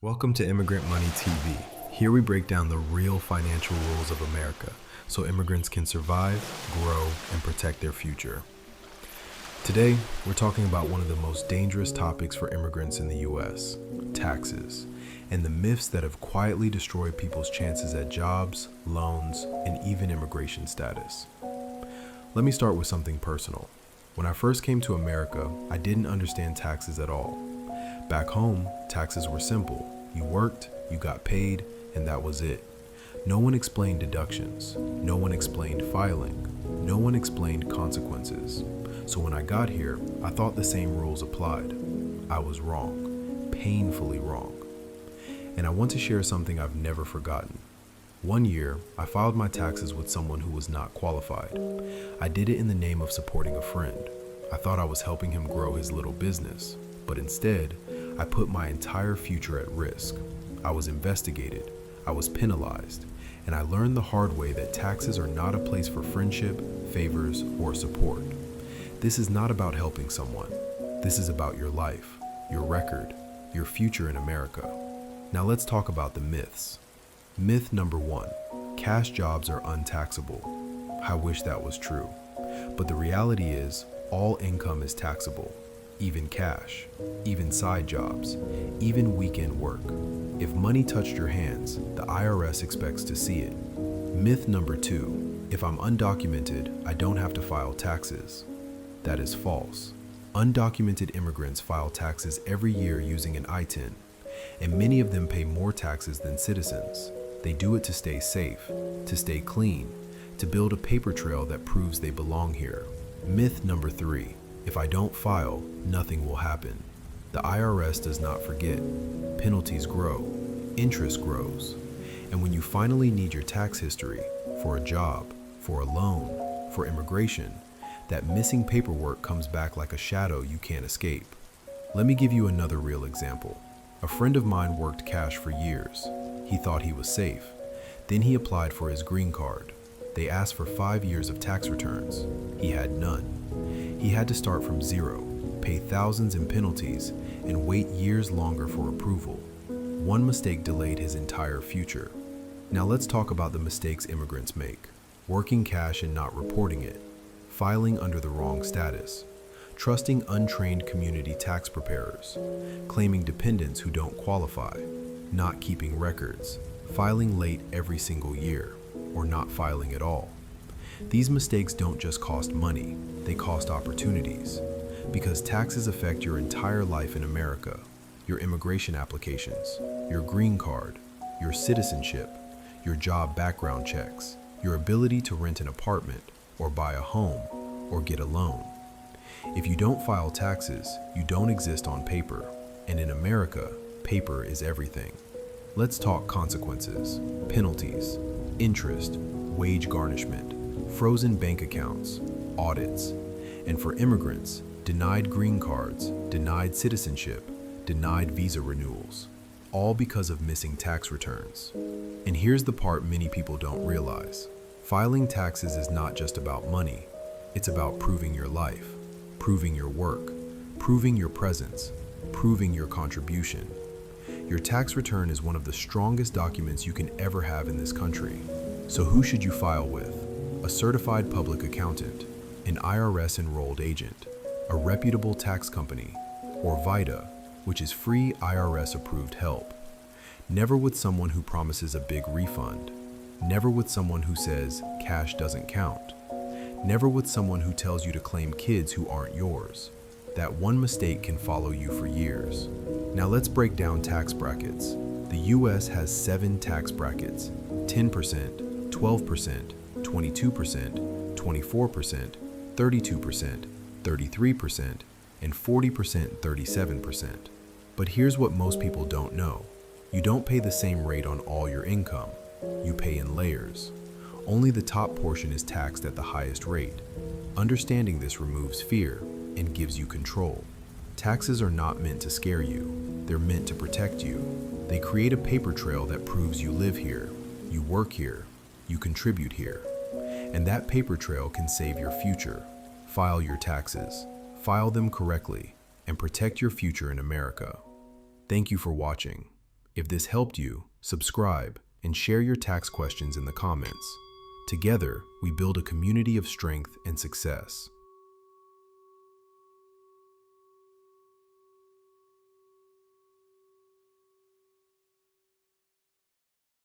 Welcome to Immigrant Money TV. Here we break down the real financial rules of America so immigrants can survive, grow, and protect their future. Today, we're talking about one of the most dangerous topics for immigrants in the US, taxes, and the myths that have quietly destroyed people's chances at jobs, loans, and even immigration status. Let me start with something personal. When I first came to America, I didn't understand taxes at all. Back home, taxes were simple. You worked, you got paid, and that was it. No one explained deductions. No one explained filing. No one explained consequences. So when I got here, I thought the same rules applied. I was wrong, painfully wrong. And I want to share something I've never forgotten. One year, I filed my taxes with someone who was not qualified. I did it in the name of supporting a friend. I thought I was helping him grow his little business, but instead, I put my entire future at risk. I was investigated, I was penalized, and I learned the hard way that taxes are not a place for friendship, favors, or support. This is not about helping someone. This is about your life, your record, your future in America. Now let's talk about the myths. Myth number 1, cash jobs are untaxable. I wish that was true. But the reality is, all income is taxable. Even cash, even side jobs, even weekend work. If money touched your hands, the IRS expects to see it. Myth number 2, if I'm undocumented, I don't have to file taxes. That is false. Undocumented immigrants file taxes every year using an I-10, and many of them pay more taxes than citizens. They do it to stay safe, to stay clean, to build a paper trail that proves they belong here. Myth number 3, if I don't file, nothing will happen. The IRS does not forget. Penalties grow, interest grows. And when you finally need your tax history for a job, for a loan, for immigration, that missing paperwork comes back like a shadow you can't escape. Let me give you another real example. A friend of mine worked cash for years. He thought he was safe. Then he applied for his green card. They asked for 5 years of tax returns. He had none. He had to start from zero, pay thousands in penalties, and wait years longer for approval. One mistake delayed his entire future. Now let's talk about the mistakes immigrants make. Working cash and not reporting it, filing under the wrong status, trusting untrained community tax preparers, claiming dependents who don't qualify, not keeping records, filing late every single year, or not filing at all. These mistakes don't just cost money, they cost opportunities. Because taxes affect your entire life in America, your immigration applications, your green card, your citizenship, your job background checks, your ability to rent an apartment, or buy a home, or get a loan. If you don't file taxes, you don't exist on paper. And in America, paper is everything. Let's talk consequences, penalties, interest, wage garnishment, frozen bank accounts, audits, and for immigrants, denied green cards, denied citizenship, denied visa renewals, all because of missing tax returns. And here's the part many people don't realize. Filing taxes is not just about money. It's about proving your life, proving your work, proving your presence, proving your contribution. Your tax return is one of the strongest documents you can ever have in this country. So who should you file with? A certified public accountant, an IRS enrolled agent, a reputable tax company, or VITA, which is free IRS approved help. Never with someone who promises a big refund. Never with someone who says cash doesn't count. Never with someone who tells you to claim kids who aren't yours. That one mistake can follow you for years. Now let's break down tax brackets. The US has 7 tax brackets: 10%, 12%, 22%, 24%, 32%, 33%, and 40% 37%. But here's what most people don't know. You don't pay the same rate on all your income. You pay in layers. Only the top portion is taxed at the highest rate. Understanding this removes fear and gives you control. Taxes are not meant to scare you. They're meant to protect you. They create a paper trail that proves you live here, you work here, you contribute here. And that paper trail can save your future. File your taxes, file them correctly, and protect your future in America. Thank you for watching. If this helped you, subscribe and share your tax questions in the comments. Together, we build a community of strength and success.